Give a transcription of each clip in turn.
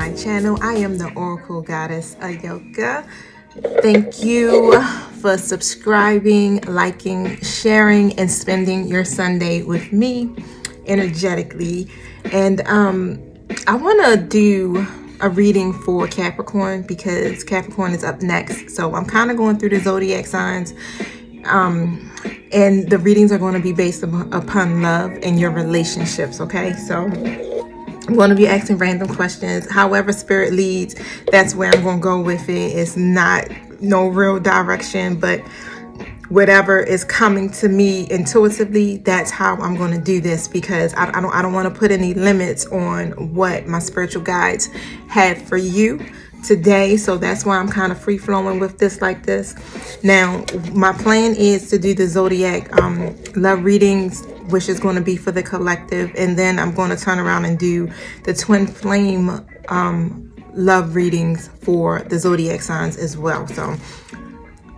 my channel. I am the Oracle Goddess Ayoka. Thank you for subscribing, liking, sharing, and spending your Sunday with me energetically. And I want to do a reading for Capricorn because Capricorn is up next. So I'm kind of going through the zodiac signs. And the readings are going to be based upon love and your relationships, okay? So I'm going to be asking random questions. However spirit leads, that's where I'm going to go with it. It's not no real direction, but whatever is coming to me intuitively, that's how I'm going to do this, because I don't want to put any limits on what my spiritual guides have for you today. So that's why I'm kind of free flowing with this like this. Now, my plan is to do the zodiac love readings, which is going to be for the collective, and then I'm going to turn around and do the twin flame love readings for the zodiac signs as well. So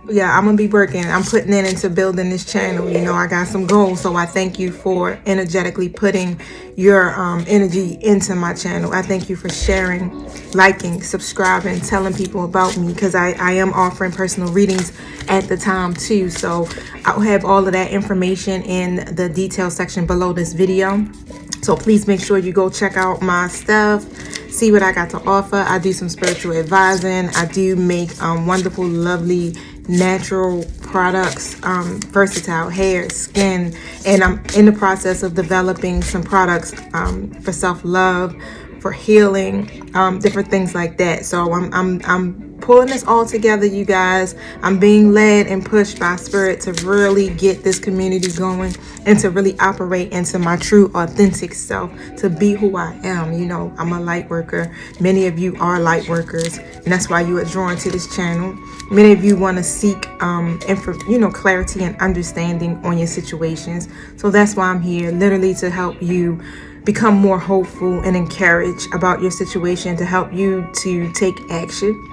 yeah, I'm gonna be working. I'm putting it into building this channel. You know, I got some goals, so I thank you for energetically putting your energy into my channel. I thank you for sharing, liking, subscribing, telling people about me, because I am offering personal readings at the time too. So I'll have all of that information in the detail section below this video. So please make sure you go check out my stuff, see what I got to offer. I do some spiritual advising. I do make wonderful, lovely, natural products, versatile hair, skin, and I'm in the process of developing some products for self-love, for healing, different things like that. So I'm pulling this all together, you guys. I'm being led and pushed by spirit to really get this community going and to really operate into my true authentic self, to be who I am. You know, I'm a light worker. Many of you are light workers, and that's why you are drawn to this channel. Many of you want to seek clarity and understanding on your situations. So that's why I'm here, literally to help you become more hopeful and encouraged about your situation, to help you to take action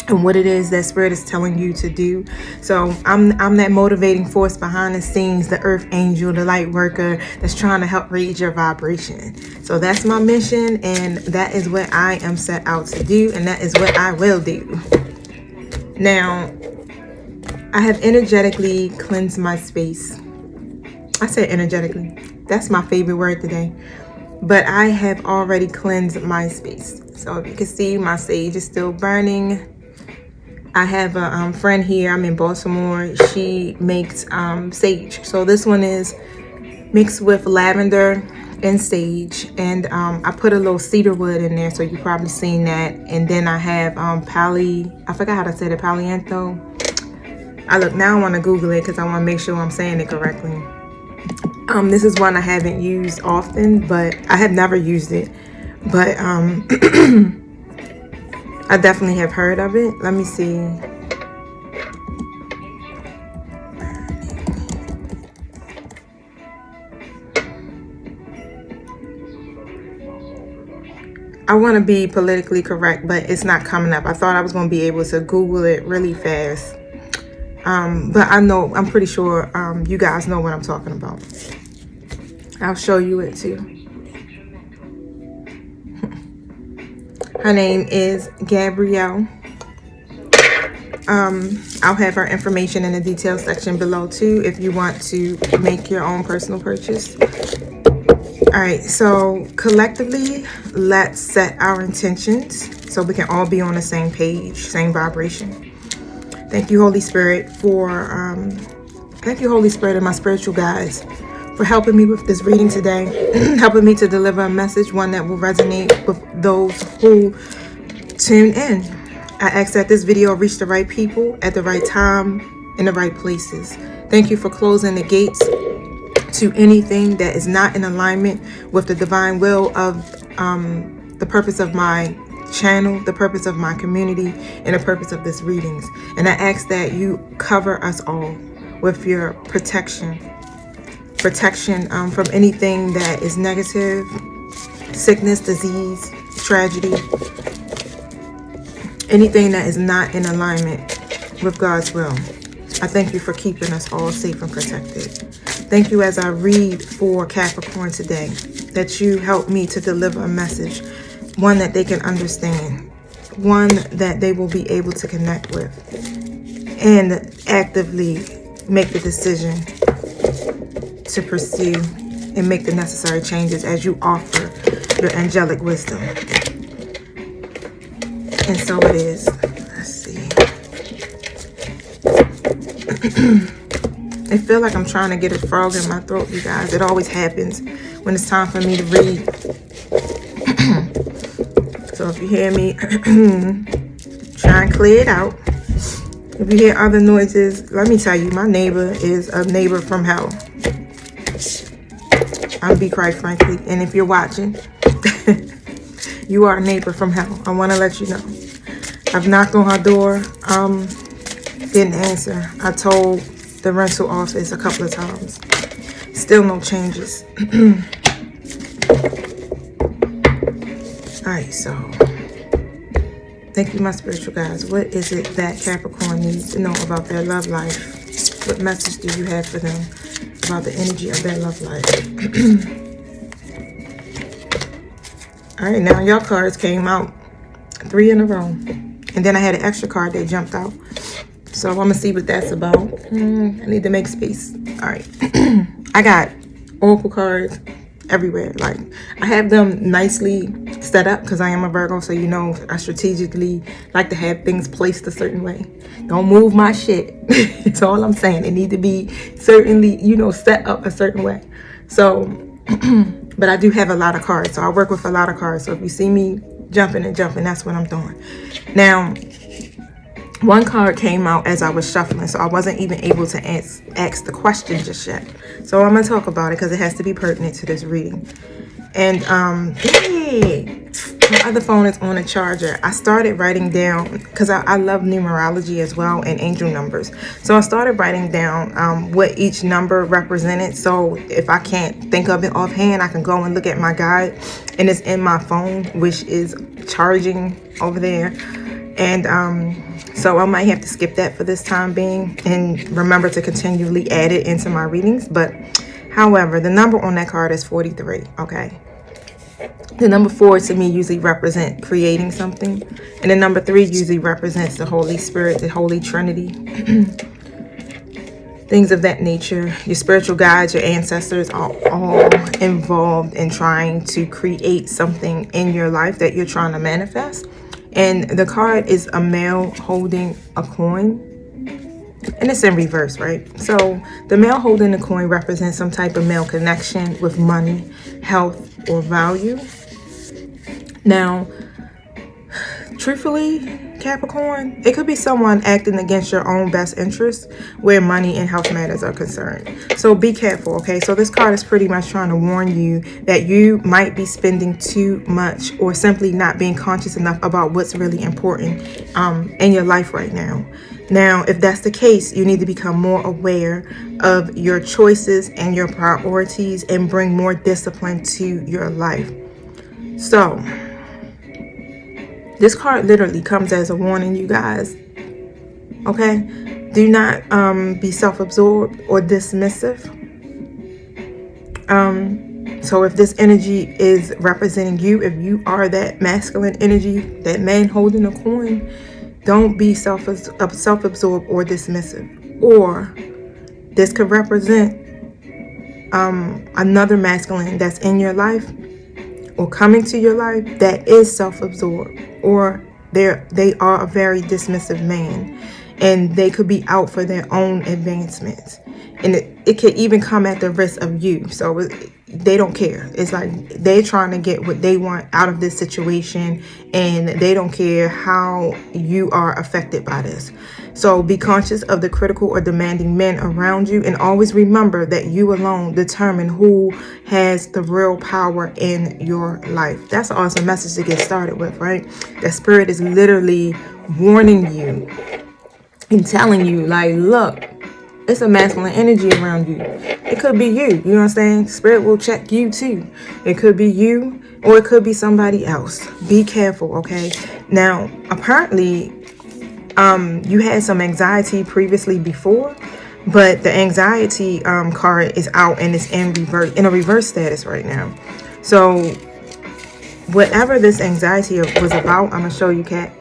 and what it is that spirit is telling you to do. So I'm that motivating force behind the scenes, the earth angel, the light worker that's trying to help raise your vibration. So that's my mission, and that is what I am set out to do, and that is what I will do. Now, I have energetically cleansed my space. I said energetically. That's my favorite word today. But I have already cleansed my space. So if you can see, my sage is still burning. I have a friend here. I'm in Baltimore. She makes sage. So this one is mixed with lavender and sage. And I put a little cedar wood in there. So you've probably seen that. And then I have I forgot how to say it, Paliantho. Now I want to Google it because I want to make sure I'm saying it correctly. This is one I haven't used often, but I have never used it. But I definitely have heard of it. Let me see. I want to be politically correct, but it's not coming up. I thought I was going to be able to Google it really fast. But I'm pretty sure you guys know what I'm talking about. I'll show you it too. Her name is Gabrielle. I'll have her information in the details section below too if you want to make your own personal purchase. All right, so collectively, let's set our intentions so we can all be on the same page, same vibration. Thank you, Holy Spirit, thank you, Holy Spirit, and my spiritual guides for helping me with this reading today, helping me to deliver a message, one that will resonate with those who tune in. I ask that this video reach the right people at the right time in the right places. Thank you for closing the gates to anything that is not in alignment with the divine will of the purpose of my channel, the purpose of my community, and the purpose of this readings. And I ask that you cover us all with your protection from anything that is negative, sickness, disease, tragedy, anything that is not in alignment with God's will. I thank you for keeping us all safe and protected. Thank you as I read for Capricorn today, that you help me to deliver a message one that they can understand, one that they will be able to connect with, and actively make the decision to pursue and make the necessary changes as you offer your angelic wisdom. And so it is. Let's see. I feel like I'm trying to get a frog in my throat, you guys. It always happens when it's time for me to read. So if you hear me, try and clear it out. If you hear other noises, let me tell you, my neighbor is a neighbor from hell. I'll be quite frankly. And if you're watching, you are a neighbor from hell. I want to let you know. I've knocked on her door. Didn't answer. I told the rental office a couple of times. Still no changes. Alright, so thank you, my spiritual guides. What is it that Capricorn needs to know about their love life? What message do you have for them about the energy of their love life? Alright, now your cards came out 3 in a row. And then I had an extra card that jumped out. So I'm going to see what that's about. I need to make space. Alright. I got oracle cards everywhere. Like, I have them nicely set up because I am a Virgo. So, you know, I strategically like to have things placed a certain way. Don't move my shit. That's all I'm saying. It need to be certainly, you know, set up a certain way. So, but I do have a lot of cards. So I work with a lot of cards. So if you see me jumping and jumping, that's what I'm doing. Now, one card came out as I was shuffling, so I wasn't even able to ask the question just yet. So I'm going to talk about it because it has to be pertinent to this reading. And, hey, my other phone is on a charger. I started writing down, because I love numerology as well and angel numbers. So I started writing down what each number represented. So if I can't think of it offhand, I can go and look at my guide. And it's in my phone, which is charging over there. And so I might have to skip that for this time being and remember to continually add it into my readings. But however, the number on that card is 43, okay? The number 4 to me usually represent creating something. And the number 3 usually represents the Holy Spirit, the Holy Trinity. Things of that nature. Your spiritual guides, your ancestors are all involved in trying to create something in your life that you're trying to manifest. And the card is a male holding a coin. And it's in reverse, right? So the male holding the coin represents some type of male connection with money, health, or value. Now, truthfully, Capricorn, it could be someone acting against your own best interest where money and health matters are concerned. So be careful, okay? So this card is pretty much trying to warn you that you might be spending too much or simply not being conscious enough about what's really important in your life right now. Now, if that's the case, you need to become more aware of your choices and your priorities and bring more discipline to your life. So this card literally comes as a warning, you guys. Okay? Do not be self-absorbed or dismissive. So if this energy is representing you, if you are that masculine energy, that man holding a coin, don't be self-absorbed or dismissive. Or this could represent another masculine that's in your life or coming to your life that is self-absorbed, or they are a very dismissive man, and they could be out for their own advancements, and it could even come at the risk of you. So they don't care. It's like they're trying to get what they want out of this situation, and they don't care how you are affected by this. So be conscious of the critical or demanding men around you, and always remember that you alone determine who has the real power in your life. That's an awesome message to get started with, right? That spirit is literally warning you and telling you, like, look, it's a masculine energy around you. It could be you. You know what I'm saying? Spirit will check you too. It could be you, or it could be somebody else. Be careful, okay? Now, apparently, you had some anxiety previously before, but the anxiety card is out and it's in a reverse status right now. So whatever this anxiety was about, I'm gonna show you, Kat.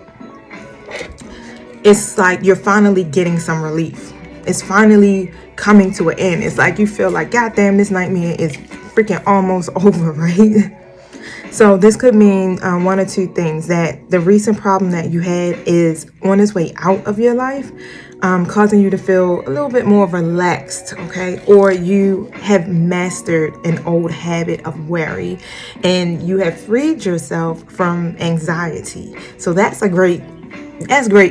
It's like you're finally getting some relief. It's finally coming to an end. It's like you feel like, God damn, this nightmare is freaking almost over, right? So this could mean one or two things: that the recent problem that you had is on its way out of your life, causing you to feel a little bit more relaxed, okay? Or you have mastered an old habit of worry and you have freed yourself from anxiety. So that's great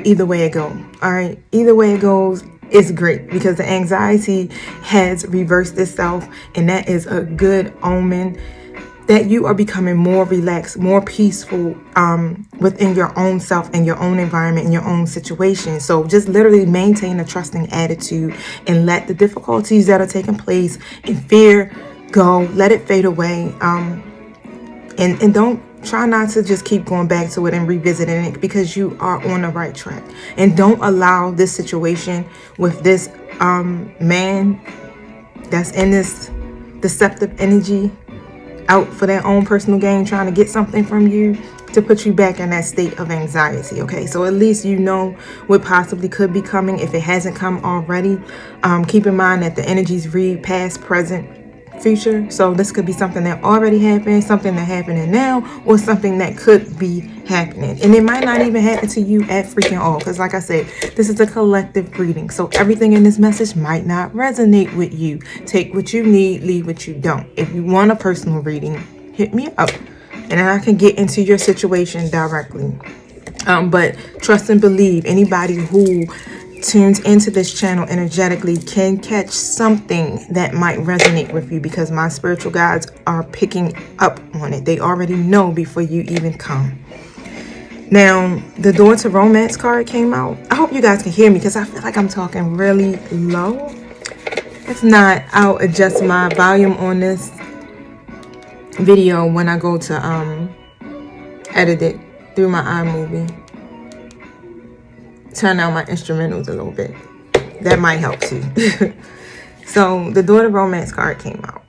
either way it goes. All right, either way it goes, it's great because the anxiety has reversed itself, and that is a good omen that you are becoming more relaxed, more peaceful within your own self and your own environment and your own situation. So just literally maintain a trusting attitude and let the difficulties that are taking place and fear go. Let it fade away. And don't try not to just keep going back to it and revisiting it, because you are on the right track. And don't allow this situation with this man that's in this deceptive energy out for their own personal gain, trying to get something from you, to put you back in that state of anxiety. Okay, so at least you know what possibly could be coming if it hasn't come already. Keep in mind that the energies read past, present, future. So this could be something that already happened, something that happening now, or something that could be happening. And it might not even happen to you at freaking all, because like I said, this is a collective reading. So everything in this message might not resonate with you. Take what you need, leave what you don't. If you want a personal reading, hit me up and then I can get into your situation directly. But trust and believe, anybody who tunes into this channel energetically can catch something that might resonate with you, because my spiritual guides are picking up on it. They already know before you even come. Now, the Door to Romance card came out. I hope you guys can hear me because I feel like I'm talking really low. If not, I'll adjust my volume on this video when I go to edit it through my iMovie. Turn down my instrumentals a little bit. That might help too. So the Door to Romance card came out,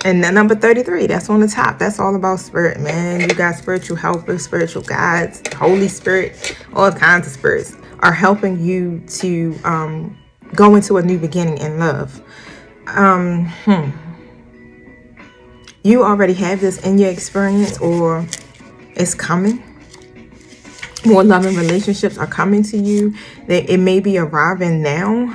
and the number 33, that's on the top. That's all about spirit, man. You got spiritual helpers, spiritual guides, Holy Spirit, all kinds of spirits are helping you to go into a new beginning in love. You already have this in your experience, or it's coming. More loving relationships are coming to you. It may be arriving now.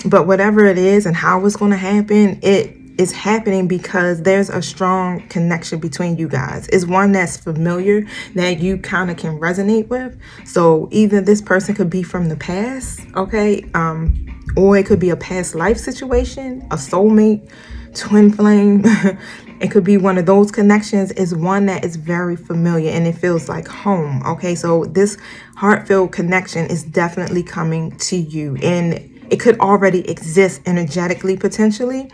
But whatever it is and how it's going to happen, it is happening because there's a strong connection between you guys. It's one that's familiar, that you kind of can resonate with. So either this person could be from the past, okay? Or it could be a past life situation, a soulmate, twin flame. It could be one of those connections. Is one that is very familiar and it feels like home. Okay, so this heart-filled connection is definitely coming to you, and it could already exist energetically potentially.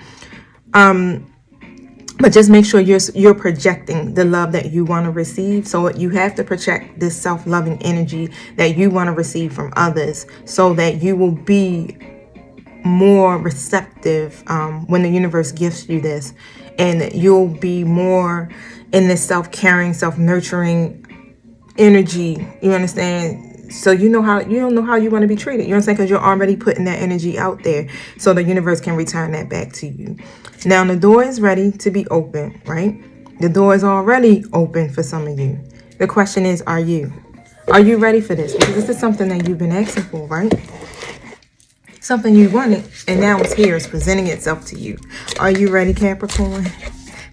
But just make sure you're projecting the love that you want to receive. So you have to project this self-loving energy that you want to receive from others, so that you will be more receptive when the universe gifts you this, and you'll be more in this self-caring, self-nurturing energy. You understand? So you don't know how you want to be treated. You know what I'm saying? Because you're already putting that energy out there, so the universe can return that back to you. Now the door is ready to be open, right? The door is already open for some of you. The question is, are you ready for this? Because this is something that you've been asking for, right? Something you wanted, and now it's here. It's presenting itself to you. Are you ready, Capricorn,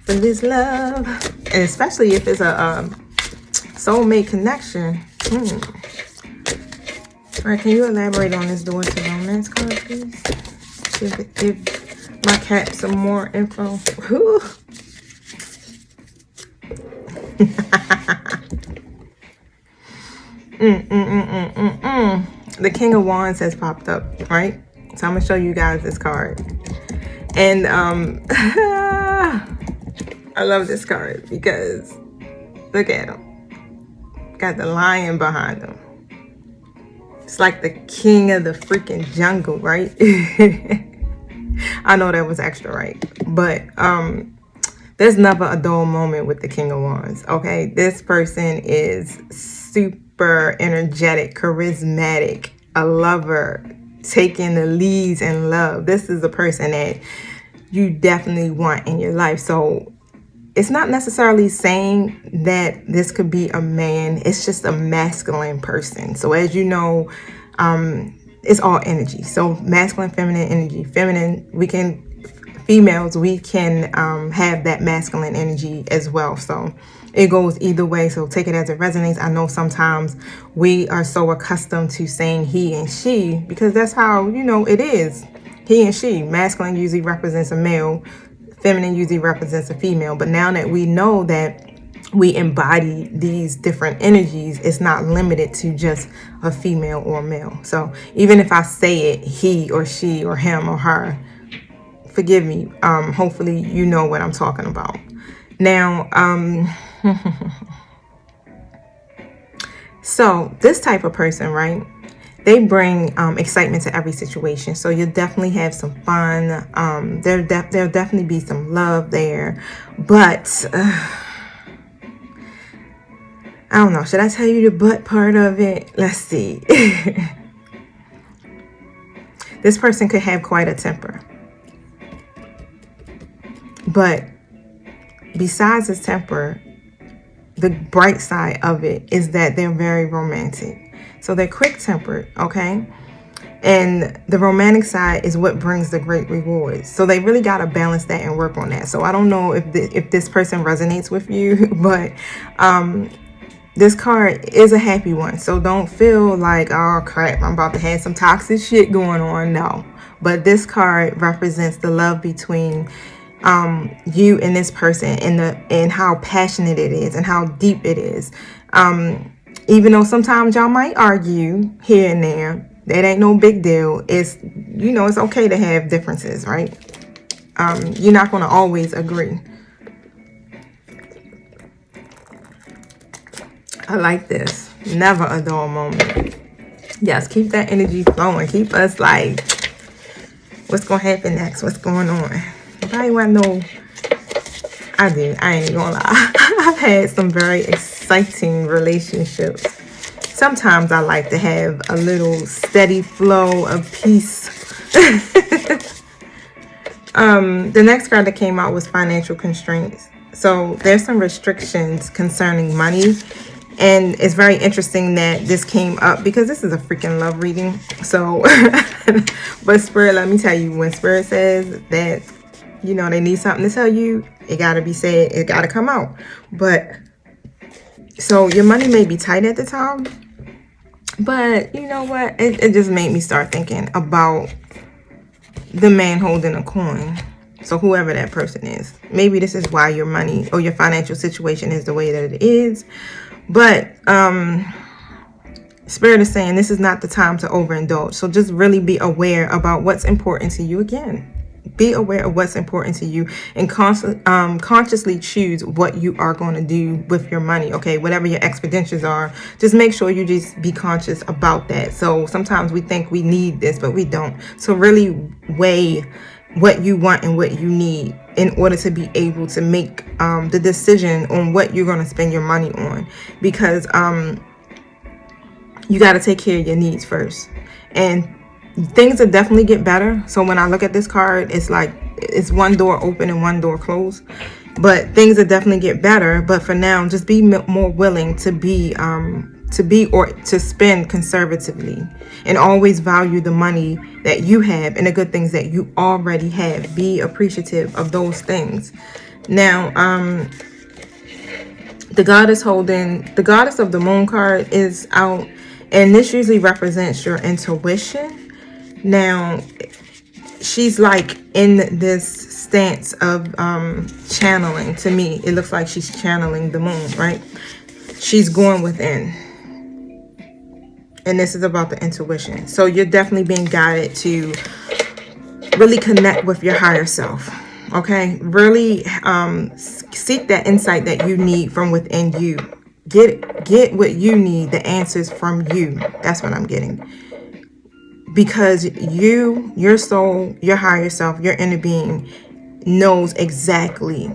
for this love? And especially if it's a soulmate connection. All right, can you elaborate on this Door to Romance card, please? Give my cat some more info. The King of Wands has popped up, right? So I'm gonna show you guys this card, and I love this card because look at him. Got the lion behind him. It's like the king of the freaking jungle, right? I know that was extra, right? But There's never a dull moment with the King of Wands, okay? This person is super energetic, charismatic, a lover, taking the leads in love. This is a person that you definitely want in your life. So it's not necessarily saying that this could be a man. It's just a masculine person. So as you know, it's all energy. So masculine, feminine energy. Feminine, females, we can have that masculine energy as well. So it goes either way. So take it as it resonates. I know sometimes we are so accustomed to saying he and she because that's how, it is. He and she. Masculine usually represents a male. Feminine usually represents a female. But now that we know that we embody these different energies, it's not limited to just a female or male. So even if I say it, he or she or him or her, forgive me. Hopefully you know what I'm talking about. Now, so this type of person, right? They bring excitement to every situation. So you'll definitely have some fun. There'll definitely be some love there. But I don't know. Should I tell you the but part of it? Let's see. This person could have quite a temper. But besides his temper, the bright side of it is that they're very romantic. So they're quick-tempered, okay? And the romantic side is what brings the great rewards. So they really got to balance that and work on that. So I don't know if this person resonates with you, but this card is a happy one. So don't feel like, oh crap, I'm about to have some toxic shit going on. No. But this card represents the love between you and this person and how passionate it is and how deep it is. Even though sometimes y'all might argue here and there, that ain't no big deal. It's, it's okay to have differences, right? You're not going to always agree. I like this. Never a dull moment. Yes, keep that energy flowing. Keep us like, what's going to happen next? What's going on? Anybody want to know? I did. I ain't gonna lie. I've had some very exciting relationships. Sometimes I like to have a little steady flow of peace. The next card that came out was financial constraints. So there's some restrictions concerning money. And it's very interesting that this came up because this is a freaking love reading. So, but Spirit, let me tell you, when Spirit says that, they need something to tell you, it got to be said, it got to come out. But, so your money may be tight at the time, but you know what? It just made me start thinking about the man holding a coin. So whoever that person is, maybe this is why your money or your financial situation is the way that it is. But Spirit is saying this is not the time to overindulge. So just really be aware about what's important to you. Again, be aware of what's important to you and consciously choose what you are going to do with your money. Okay, whatever your expenditures are, just make sure you just be conscious about that. So sometimes we think we need this, but we don't. So really weigh what you want and what you need in order to be able to make the decision on what you're going to spend your money on, because you got to take care of your needs first, and things will definitely get better. So when I look at this card, it's like it's one door open and one door closed, but things will definitely get better. But for now, just be more willing to be or to spend conservatively, and always value the money that you have and the good things that you already have. Be appreciative of those things. Now, the goddess of the moon card is out, and this usually represents your intuition. Now, she's like in this stance of channeling. To me, it looks like she's channeling the moon, right? She's going within. And this is about the intuition. So you're definitely being guided to really connect with your higher self. Okay? Really seek that insight that you need from within you. Get what you need, the answers from you. That's what I'm getting. Because your soul, your higher self, your inner being knows exactly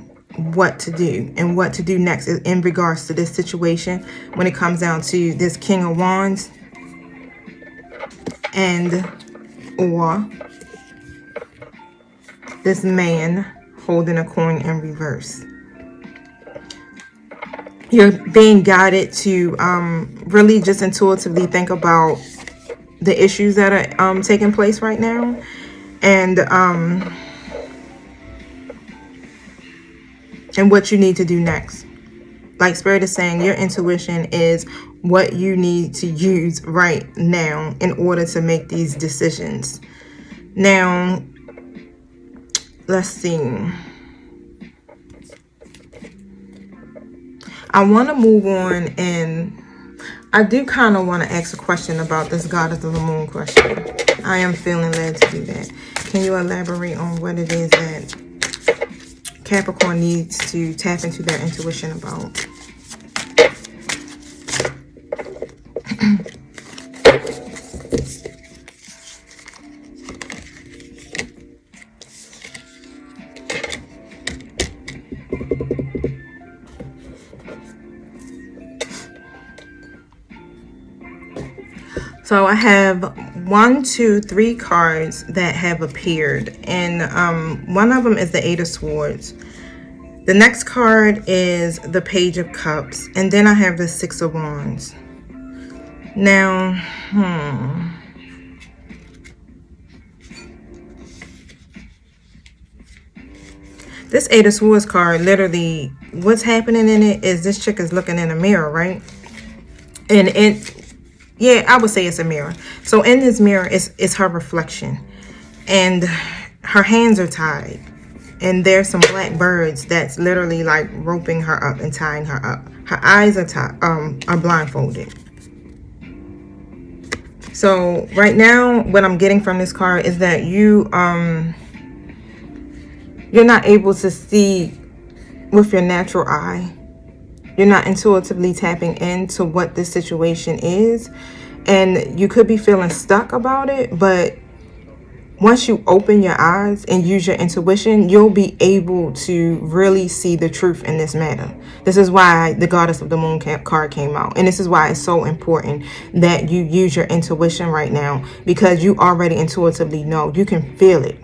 what to do and what to do next in regards to this situation when it comes down to this King of Wands and or this man holding a coin in reverse. You're being guided to really just intuitively think about the issues that are taking place right now, and what you need to do next. Like Spirit is saying, your intuition is what you need to use right now in order to make these decisions. Now, let's see. I want to move on, and I do kind of want to ask a question about this Goddess of the Moon question. I am feeling led to do that. Can you elaborate on what it is that Capricorn needs to tap into their intuition about? So I have 1, 2, 3 cards that have appeared, and one of them is the Eight of Swords. The next card is the Page of Cups, and then I have the Six of Wands. Now, this Eight of Swords card, literally, what's happening in it is this chick is looking in a mirror, right? And yeah, I would say it's a mirror. So in this mirror is her reflection, and her hands are tied, and there's some black birds that's literally like roping her up and tying her up. Her eyes are blindfolded. So right now, what I'm getting from this card is that you're not able to see with your natural eye. You're not intuitively tapping into what this situation is, and you could be feeling stuck about it, but once you open your eyes and use your intuition, you'll be able to really see the truth in this matter. This is why the Goddess of the Moon card came out, and this is why it's so important that you use your intuition right now, because you already intuitively know. You can feel it.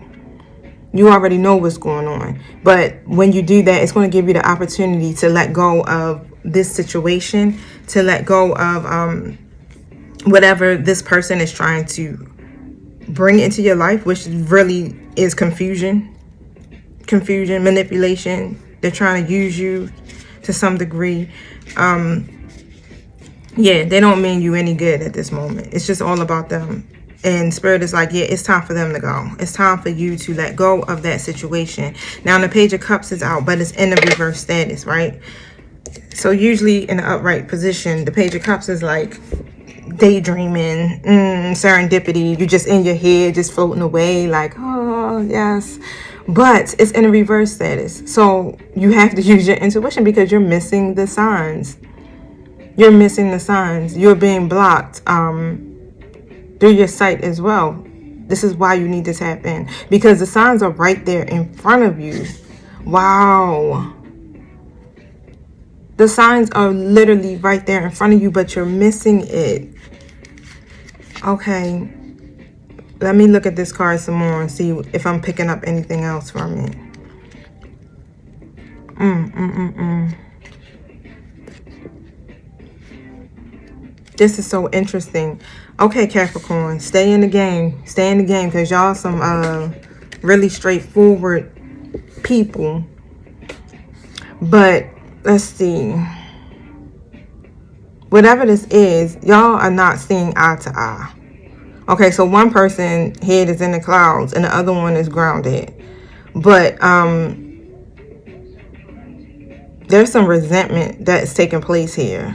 You already know what's going on. But when you do that, it's going to give you the opportunity to let go of this situation, to let go of whatever this person is trying to bring into your life, which really is confusion, manipulation. They're trying to use you to some degree. Yeah, they don't mean you any good at this moment. It's just all about them. And Spirit is like, yeah, it's time for them to go. It's time for you to let go of that situation. Now, the Page of Cups is out, but it's in the reverse status, right? So usually in the upright position, the Page of Cups is like daydreaming, serendipity. You're just in your head, just floating away like, oh, yes. But it's in a reverse status. So you have to use your intuition because you're missing the signs. You're missing the signs. You're being blocked through your sight as well. This is why you need to tap in, because the signs are right there in front of you. Wow. The signs are literally right there in front of you, but you're missing it. Okay. Let me look at this card some more and see if I'm picking up anything else from it. This is so interesting. Okay, Capricorn, stay in the game. Stay in the game, because y'all some really straightforward people. But let's see. Whatever this is, y'all are not seeing eye to eye. Okay, so one person head is in the clouds and the other one is grounded. But there's some resentment that's taking place here.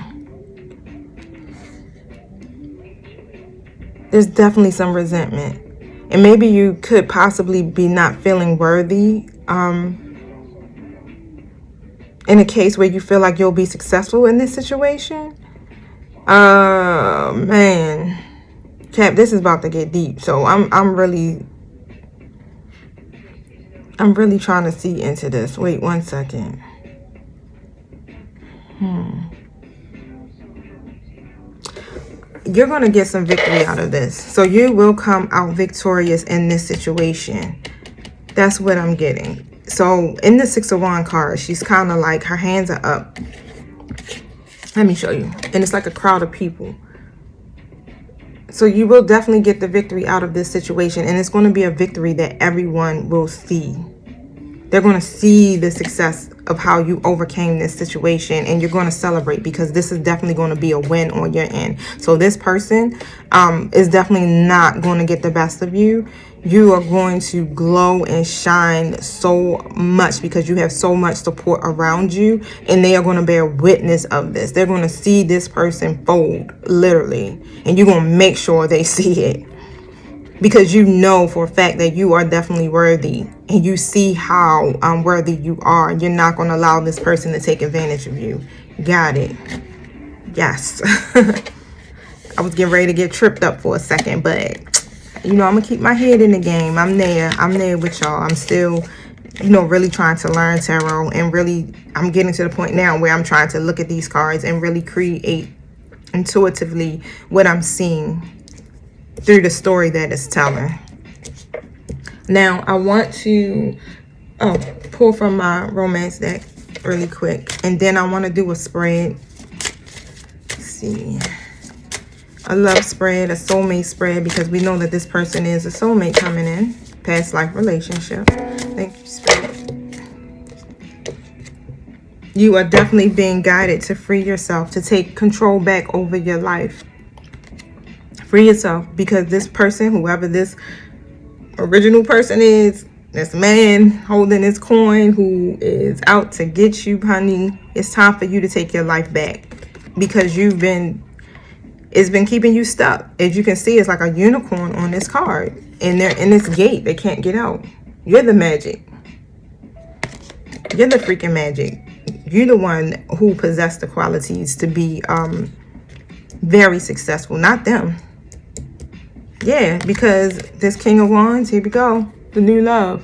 There's definitely some resentment. And maybe you could possibly be not feeling worthy in a case where you feel like you'll be successful in this situation. Man. Cap, this is about to get deep. So I'm really trying to see into this. Wait 1 second. You're going to get some victory out of this. So you will come out victorious in this situation. That's what I'm getting. So in the Six of Wands card, she's kind of like, her hands are up. Let me show you. And it's like a crowd of people. So you will definitely get the victory out of this situation. And it's going to be a victory that everyone will see. They're going to see the success of how you overcame this situation, and you're going to celebrate, because this is definitely going to be a win on your end. So this person is definitely not going to get the best of you. You are going to glow and shine so much because you have so much support around you, and they are going to bear witness of this. They're going to see this person fold, literally, and you're going to make sure they see it. Because you know for a fact that you are definitely worthy, and you see how worthy you are. You're not going to allow this person to take advantage of you. Got it. Yes. I was getting ready to get tripped up for a second, but you know, I'm going to keep my head in the game. I'm there with y'all. I'm still, you know, really trying to learn tarot, and really I'm getting to the point now where I'm trying to look at these cards and really create intuitively what I'm seeing through the story that it's telling. Now, I want to pull from my romance deck really quick, and then I want to do a spread. Let's see, a love spread, a soulmate spread, because we know that this person is a soulmate coming in, past life relationship. Thank you, Spirit. You are definitely being guided to free yourself, to take control back over your life. Free yourself, because this person, whoever this original person is, this man holding his coin who is out to get you, honey, it's time for you to take your life back, because it's been keeping you stuck. As you can see, it's like a unicorn on this card, and they're in this gate. They can't get out. You're the magic. You're the freaking magic. You're the one who possessed the qualities to be very successful, not them. Yeah, because this King of Wands, here we go, the new love.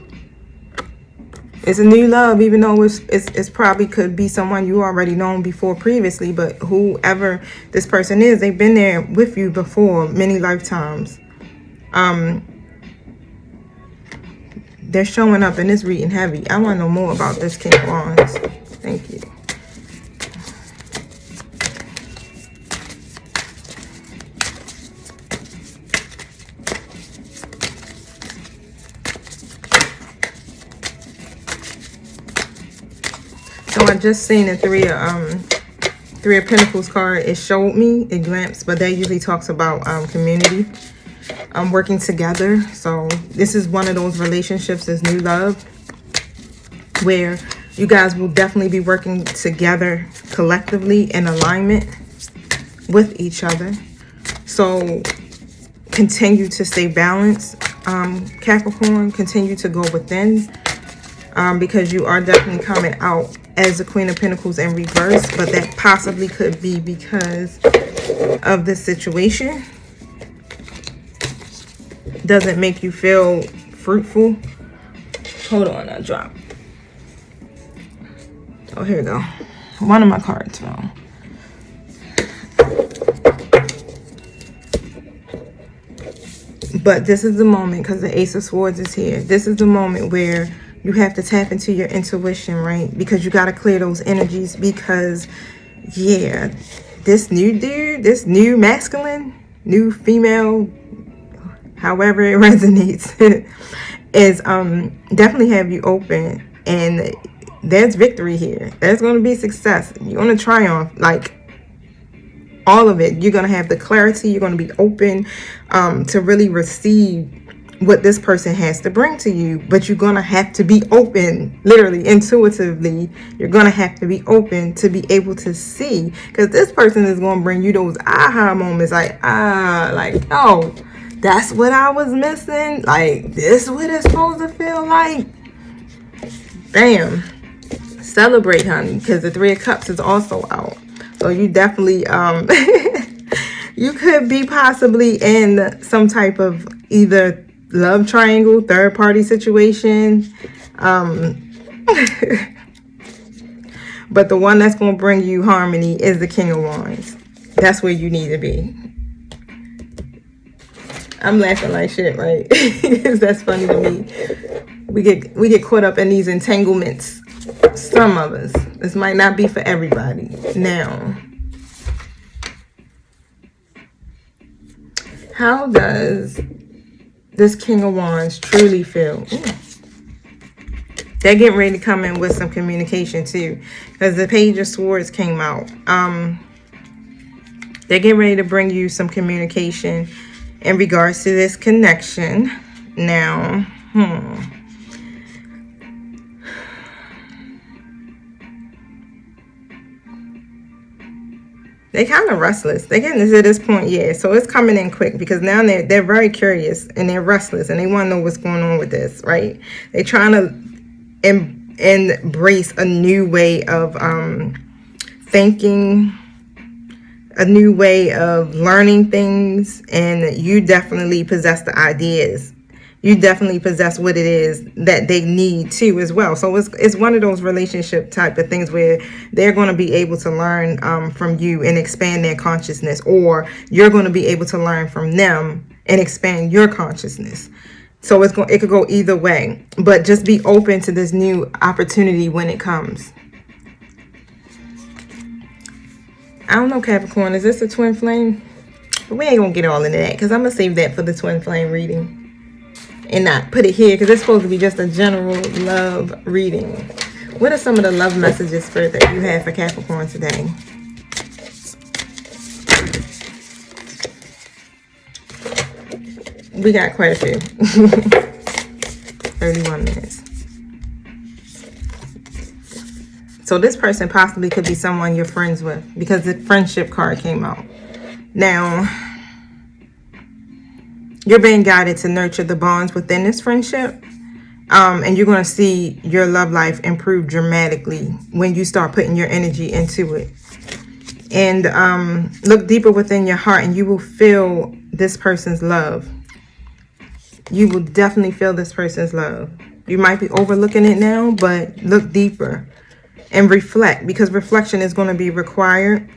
It's a new love, even though it's probably could be someone you already known before previously, but whoever this person is, they've been there with you before many lifetimes. They're showing up in this reading heavy. I want to know more about this King of Wands. Thank you. So I just seen the Three of Pentacles card. It showed me, it glanced, but that usually talks about community, working together. So this is one of those relationships, this new love, where you guys will definitely be working together collectively in alignment with each other. So continue to stay balanced, Capricorn. Continue to go within, because you are definitely coming out as the Queen of Pentacles in reverse, but that possibly could be because of this situation. Doesn't make you feel fruitful. Hold on, I dropped. Oh, here we go. One of my cards fell. But this is the moment, because the Ace of Swords is here. This is the moment where you have to tap into your intuition, right? Because you got to clear those energies, because, yeah, this new dude, this new masculine, new female, however it resonates, is definitely have you open, and there's victory here. There's going to be success. You're going to triumph, like all of it. You're going to have the clarity. You're going to be open to really receive what this person has to bring to you, but you're gonna have to be open, literally, intuitively. You're gonna have to be open to be able to see, because this person is gonna bring you those aha moments, like, oh, that's what I was missing, like, this is what it's supposed to feel like. Bam. Celebrate, honey, because the Three of Cups is also out. So you definitely you could be possibly in some type of either love triangle, third party situation, But the one that's going to bring you harmony is the King of Wands. That's where you need to be. I'm laughing like shit, right? Because that's funny to me. We get caught up in these entanglements. Some of us. This might not be for everybody. Now, how does this King of Wands truly feel? Ooh. They're getting ready to come in with some communication too, because the Page of Swords came out. They're getting ready to bring you some communication in regards to this connection. Now, they're kind of restless. They're getting to this point, yeah. So it's coming in quick because now they're very curious and they're restless and they want to know what's going on with this, right? They're trying to embrace a new way of thinking, a new way of learning things, and you definitely possess the ideas. You definitely possess what it is that they need too as well. So it's one of those relationship type of things where they're going to be able to learn from you and expand their consciousness, or you're going to be able to learn from them and expand your consciousness. So it could go either way, but just be open to this new opportunity when it comes. I don't know, Capricorn, is this a twin flame? But we ain't gonna get all into that because I'm gonna save that for the twin flame reading and not put it here because it's supposed to be just a general love reading. What are some of the love messages, Spirit, that you have for Capricorn today? We got quite a few. 31 minutes. So this person possibly could be someone you're friends with because the friendship card came out. Now, you're being guided to nurture the bonds within this friendship. And you're going to see your love life improve dramatically when you start putting your energy into it. And look deeper within your heart and you will feel this person's love. You will definitely feel this person's love. You might be overlooking it now, but look deeper and reflect, because reflection is going to be required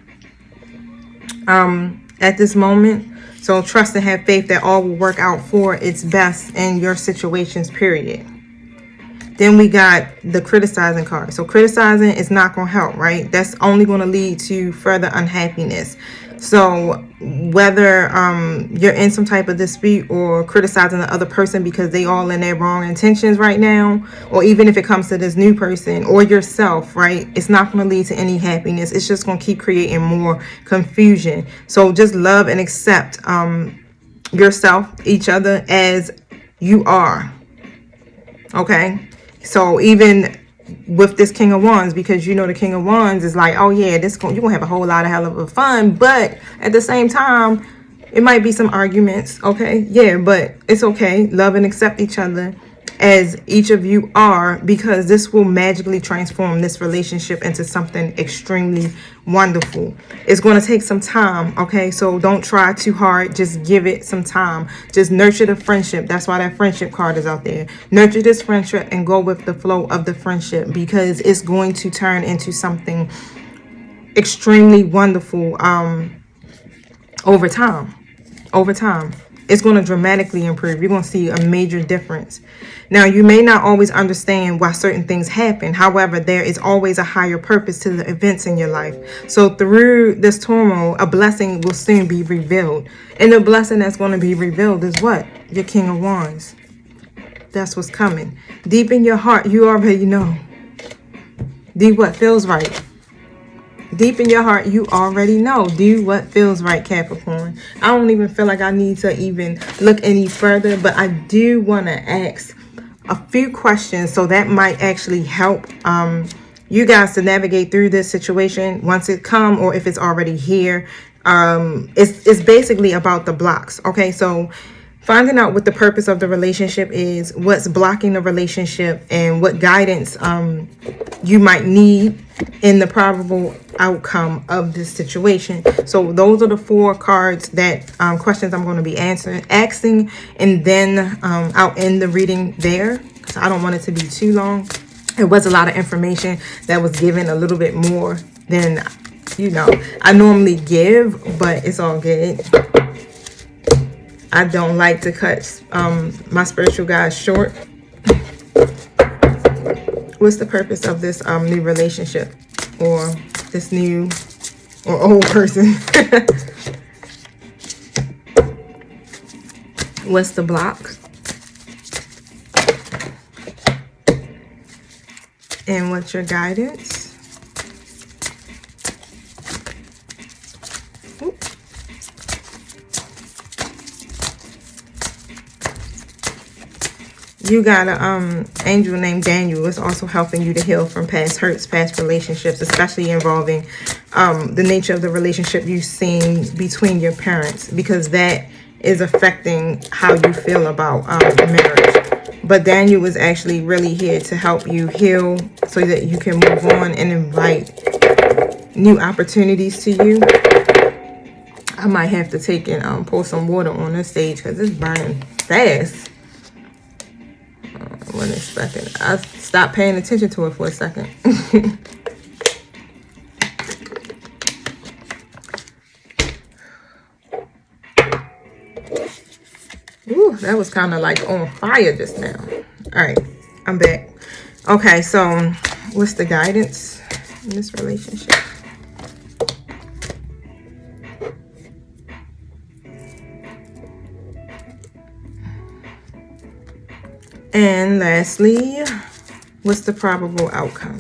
at this moment. So trust and have faith that all will work out for its best in your situations, period. Then we got the criticizing card. So criticizing is not going to help, right? That's only going to lead to further unhappiness. So whether you're in some type of dispute or criticizing the other person because they all in their wrong intentions right now, or even if it comes to this new person or yourself, right? It's not going to lead to any happiness. It's just going to keep creating more confusion. So just love and accept yourself, each other as you are. Okay? So even with this King of Wands, because you know the King of Wands is like, oh yeah, you're gonna have a whole lot of hell of a fun, but at the same time it might be some arguments, okay? Yeah, but it's okay. Love and accept each other as each of you are, because this will magically transform this relationship into something extremely wonderful. It's going to take some time, okay? So don't try too hard. Just give it some time. Just nurture the friendship. That's why that friendship card is out there. Nurture this friendship and go with the flow of the friendship, because it's going to turn into something extremely wonderful over time. It's going to dramatically improve. You're going to see a major difference. Now, you may not always understand why certain things happen. However, there is always a higher purpose to the events in your life. So through this turmoil, a blessing will soon be revealed. And the blessing that's going to be revealed is what? Your King of Wands. That's what's coming. Deep in your heart, you already know. Do what feels right. Deep in your heart, you already know. Do what feels right, Capricorn. I don't even feel like I need to even look any further, but I do want to ask a few questions, so that might actually help you guys to navigate through this situation once it comes, or if it's already here. It's basically about the blocks. Okay, so finding out what the purpose of the relationship is, what's blocking the relationship, and what guidance you might need in the probable outcome of this situation. So those are the 4 cards that questions I'm going to be asking, and then I'll end the reading there because I don't want it to be too long. It was a lot of information that was given, a little bit more than, you know, I normally give, but it's all good. I don't like to cut my spiritual guys short. What's the purpose of this new relationship, or this new or old person? What's the block? And what's your guidance? Ooh. You got a angel named Daniel. It's also helping you to heal from past hurts, past relationships, especially involving the nature of the relationship you've seen between your parents, because that is affecting how you feel about marriage. But Daniel is actually really here to help you heal so that you can move on and invite new opportunities to you. I might have to take and pour some water on this stage because it's burning fast. One second. I stopped paying attention to it for a second. Ooh, that was kind of like on fire just now. All right, I'm back. Okay, so what's the guidance in this relationship? And lastly, what's the probable outcome?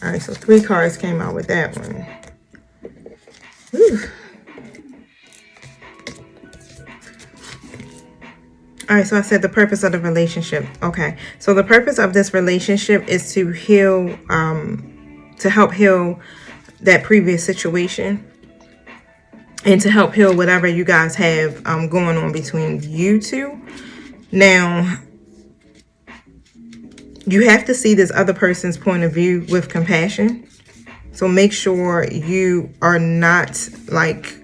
All right, so 3 cards came out with that one. Whew. All right, so I said the purpose of the relationship. Okay, so the purpose of this relationship is to heal, to help heal that previous situation, and to help heal whatever you guys have going on between you two. Now, you have to see this other person's point of view with compassion. So make sure you are not like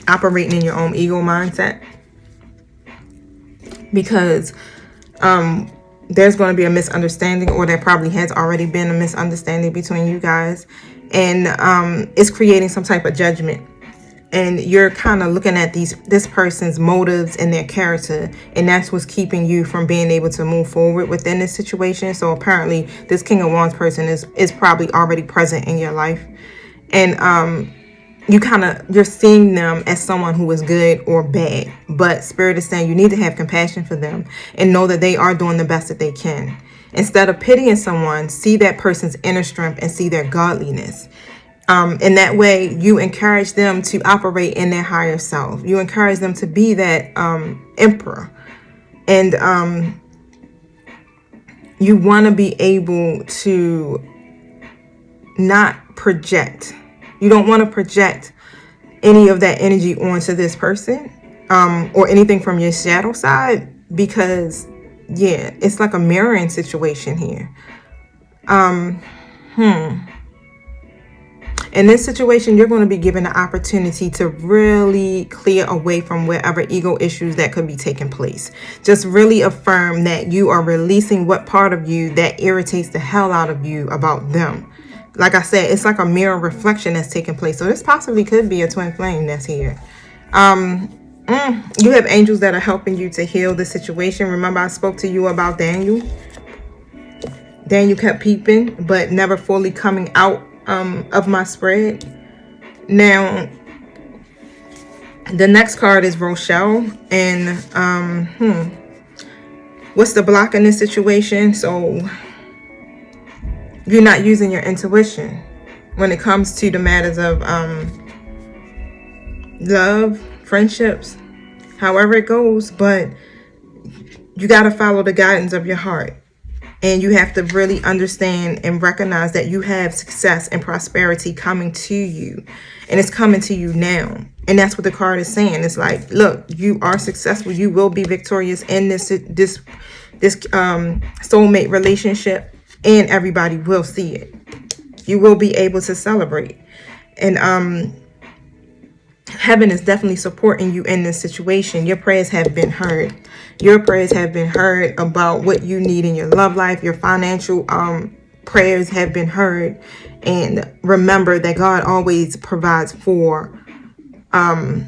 operating in your own ego mindset, because there's going to be a misunderstanding, or there probably has already been a misunderstanding between you guys, and it's creating some type of judgment. And you're kind of looking at this person's motives and their character, and that's what's keeping you from being able to move forward within this situation. So apparently this King of Wands person is probably already present in your life, and you're seeing them as someone who is good or bad, but Spirit is saying you need to have compassion for them and know that they are doing the best that they can. Instead of pitying someone, see that person's inner strength and see their godliness. In that way, you encourage them to operate in their higher self. You encourage them to be that emperor. And you want to be able to not project. You don't want to project any of that energy onto this person, or anything from your shadow side, because, yeah, it's like a mirroring situation here. In this situation, you're going to be given the opportunity to really clear away from wherever ego issues that could be taking place. Just really affirm that you are releasing what part of you that irritates the hell out of you about them. Like I said, it's like a mirror reflection that's taking place. So this possibly could be a twin flame that's here. You have angels that are helping you to heal the situation. Remember, I spoke to you about Daniel. Daniel kept peeping, but never fully coming out of my spread. Now, the next card is Rochelle, and what's the block in this situation? So you're not using your intuition when it comes to the matters of love, friendships, however it goes, but you got to follow the guidance of your heart. And you have to really understand and recognize that you have success and prosperity coming to you. And it's coming to you now. And that's what the card is saying. It's like, look, you are successful. You will be victorious in this soulmate relationship. And everybody will see it. You will be able to celebrate. And heaven is definitely supporting you in this situation. Your prayers have been heard. Your prayers have been heard about what you need in your love life. Your financial prayers have been heard. And remember that God always provides for us.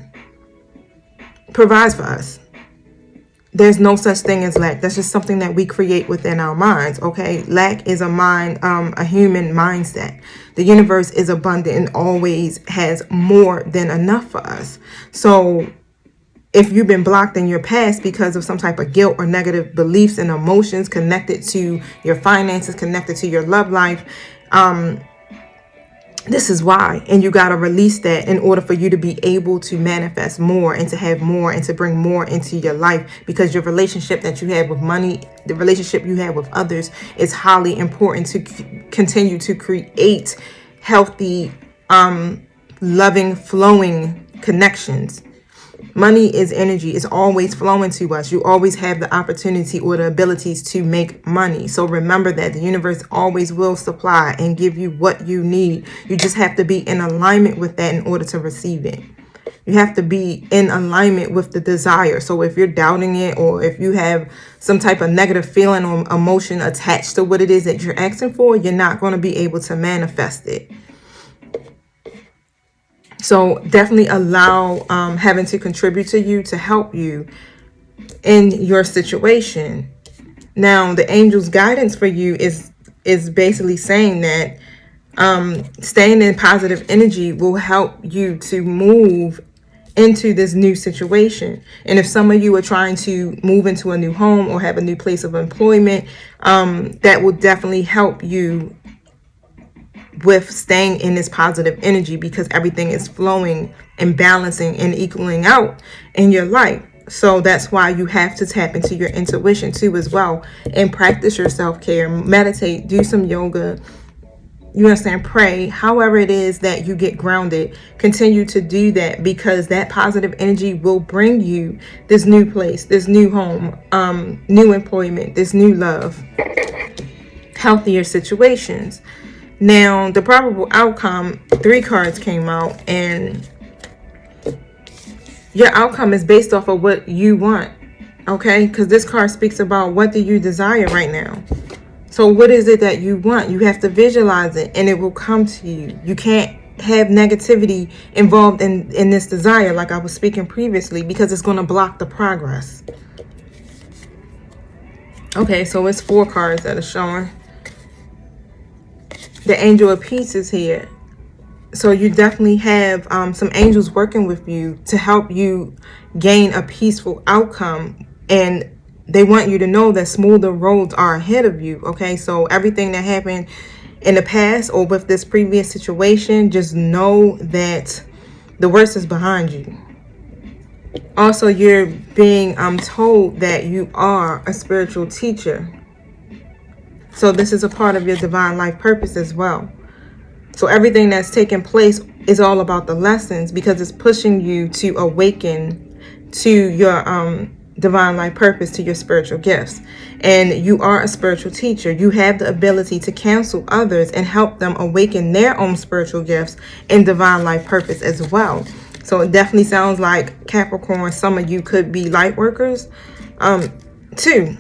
There's no such thing as lack. That's just something that we create within our minds. Okay, lack is a human mindset. The universe is abundant and always has more than enough for us. So if you've been blocked in your past because of some type of guilt or negative beliefs and emotions connected to your finances, connected to your love life, this is why. And you got to release that in order for you to be able to manifest more and to have more and to bring more into your life, because your relationship that you have with money, the relationship you have with others, is highly important to continue to create healthy, loving, flowing connections. Money is energy. It's always flowing to us. You always have the opportunity or the abilities to make money. So remember that the universe always will supply and give you what you need. You just have to be in alignment with that in order to receive it. You have to be in alignment with the desire. So if you're doubting it, or if you have some type of negative feeling or emotion attached to what it is that you're asking for, you're not going to be able to manifest it. So definitely allow heaven to contribute to you, to help you in your situation. Now, the angel's guidance for you is basically saying that staying in positive energy will help you to move into this new situation. And if some of you are trying to move into a new home or have a new place of employment, that will definitely help you with staying in this positive energy, because everything is flowing and balancing and equaling out in your life. So that's why you have to tap into your intuition too as well, and practice your self-care, meditate, do some yoga, you understand, pray, however it is that you get grounded. Continue to do that, because that positive energy will bring you this new place, this new home, new employment, this new love, healthier situations. Now, the probable outcome, 3 cards came out, and your outcome is based off of what you want, okay? Because this card speaks about what do you desire right now. So what is it that you want? You have to visualize it, and it will come to you. You can't have negativity involved in this desire, like I was speaking previously, because it's going to block the progress. Okay, so it's 4 cards that are showing. The Angel of Peace is here. So you definitely have some angels working with you to help you gain a peaceful outcome. And they want you to know that smoother roads are ahead of you. Okay, so everything that happened in the past or with this previous situation, just know that the worst is behind you. Also, you're being told that you are a spiritual teacher. So this is a part of your divine life purpose as well. So everything that's taking place is all about the lessons, because it's pushing you to awaken to your divine life purpose, to your spiritual gifts. And you are a spiritual teacher. You have the ability to counsel others and help them awaken their own spiritual gifts and divine life purpose as well. So it definitely sounds like, Capricorn, some of you could be light workers too.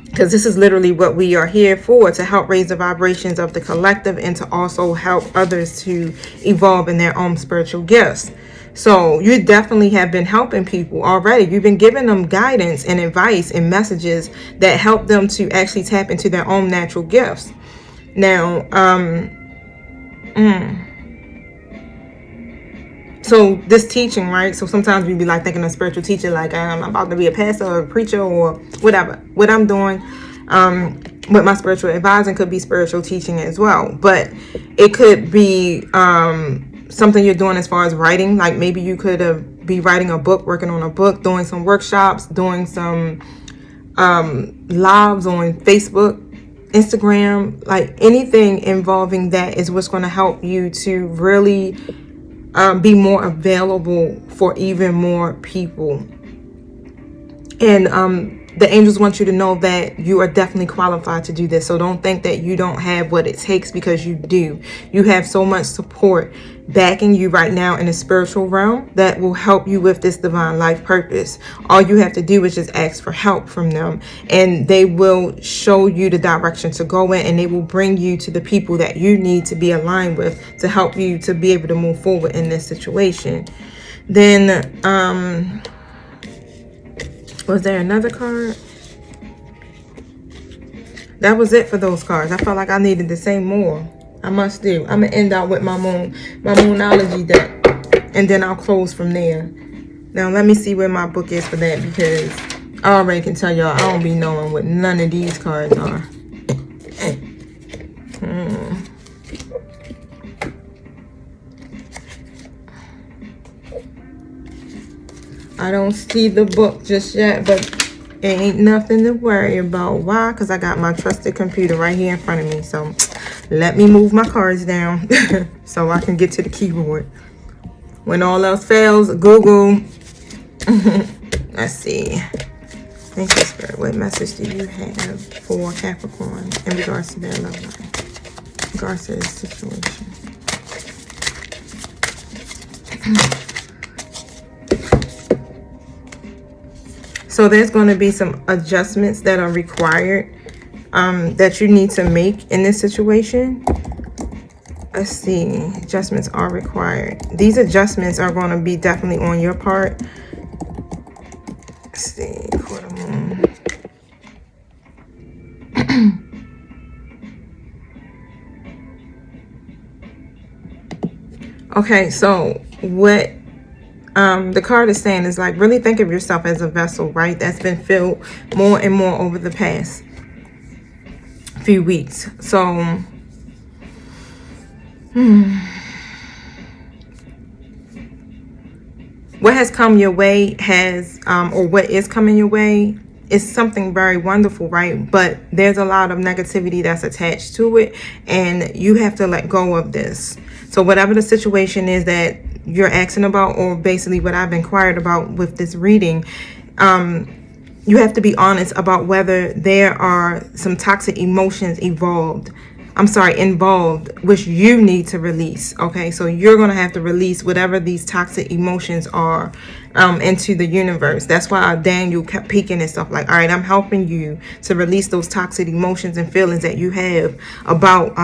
Because this is literally what we are here for, to help raise the vibrations of the collective and to also help others to evolve in their own spiritual gifts. So you definitely have been helping people already. You've been giving them guidance and advice and messages that help them to actually tap into their own natural gifts. Now, so this teaching, right? So sometimes we be like thinking of spiritual teacher, like I'm about to be a pastor or a preacher or whatever. What I'm doing with my spiritual advising could be spiritual teaching as well. But it could be something you're doing as far as writing. Like maybe you could be writing a book, working on a book, doing some workshops, doing some lives on Facebook, Instagram. Like anything involving that is what's going to help you to really be more available for even more people. And the angels want you to know that you are definitely qualified to do this. So don't think that you don't have what it takes, because you do. You have so much support backing you right now in the spiritual realm that will help you with this divine life purpose. All you have to do is just ask for help from them, and they will show you the direction to go in, and they will bring you to the people that you need to be aligned with to help you to be able to move forward in this situation. Then was there another card? That was it for those cards. I felt like I needed to say more. I must do. I'm gonna end out with my moonology deck, and then I'll close from there. Now let me see where my book is for that, because I already can tell y'all I don't be knowing what none of these cards are. I don't see the book just yet, but it ain't nothing to worry about. Why? Because I got my trusted computer right here in front of me. So let me move my cards down so I can get to the keyboard. When all else fails, Google. Let's see. Thank you, Spirit. What message do you have for Capricorn in regards to their love life? In regards to this situation. So there's going to be some adjustments that are required that you need to make in this situation. Let's see. Adjustments are required. These adjustments are going to be definitely on your part. Let's see. Quarter moon. Okay, so what the card is saying is like, really think of yourself as a vessel, right? That's been filled more and more over the past few weeks. So what has come your way has or what is coming your way is something very wonderful, right? But there's a lot of negativity that's attached to it, and you have to let go of this. So whatever the situation is that you're asking about, or basically what I've inquired about with this reading, you have to be honest about whether there are some toxic emotions involved, which you need to release. Okay, so you're going to have to release whatever these toxic emotions are into the universe. That's why Daniel kept peeking and stuff like, all right, I'm helping you to release those toxic emotions and feelings that you have about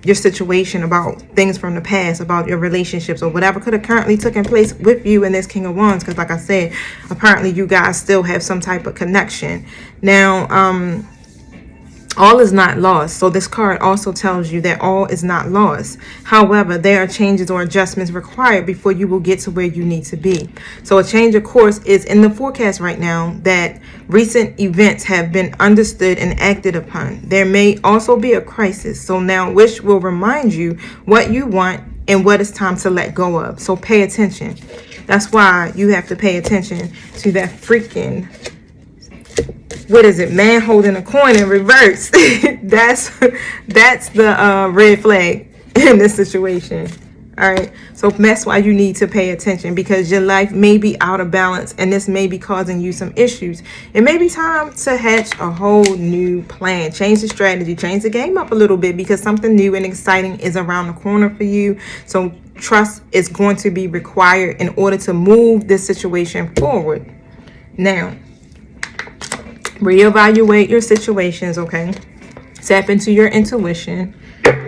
your situation, about things from the past, about your relationships, or whatever could have currently taken place with you and this King of Wands. Because like I said, apparently you guys still have some type of connection. Now, all is not lost. So this card also tells you that all is not lost. However, there are changes or adjustments required before you will get to where you need to be. So a change of course is in the forecast right now, that recent events have been understood and acted upon. There may also be a crisis. So now, which will remind you what you want and what it's time to let go of. So pay attention. That's why you have to pay attention to that freaking, what is it, man holding a coin in reverse. that's the red flag in this situation. All right, so that's why you need to pay attention, because your life may be out of balance and this may be causing you some issues. It may be time to hatch a whole new plan, change the strategy, change the game up a little bit, because something new and exciting is around the corner for you. So trust is going to be required in order to move this situation forward. Now, reevaluate your situations, okay? Tap into your intuition.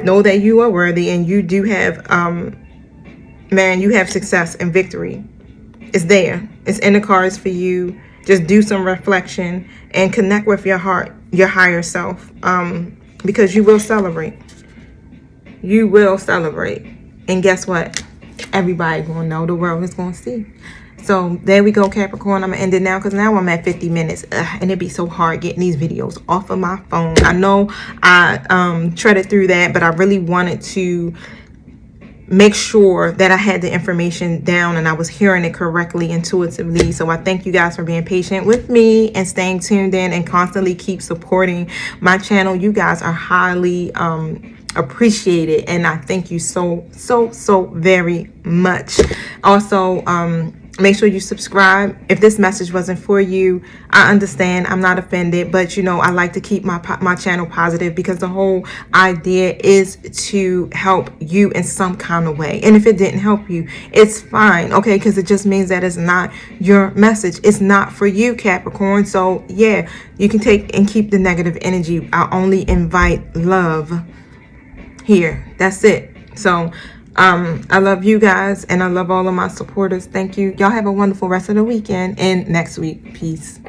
Know that you are worthy, and you do have, you have success and victory. It's there. It's in the cards for you. Just do some reflection and connect with your heart, your higher self, because you will celebrate. You will celebrate. And guess what? Everybody gonna know. The world is gonna see. So there we go, Capricorn. I'm gonna end it now, because now I'm at 50 minutes. And it'd be so hard getting these videos off of my phone. I know I treaded through that, but I really wanted to make sure that I had the information down and I was hearing it correctly, intuitively. So I thank you guys for being patient with me and staying tuned in, and constantly keep supporting my channel. You guys are highly appreciated, and I thank you so very much. Also, Make sure you subscribe. If this message wasn't for you, I understand. I'm not offended, but you know, I like to keep my channel positive, because the whole idea is to help you in some kind of way. And if it didn't help you, it's fine, okay? Because it just means that it's not your message. It's not for you, Capricorn. So yeah, you can take and keep the negative energy. I only invite love here. That's it. So I love you guys, and I love all of my supporters. Thank you. Y'all have a wonderful rest of the weekend and next week. Peace.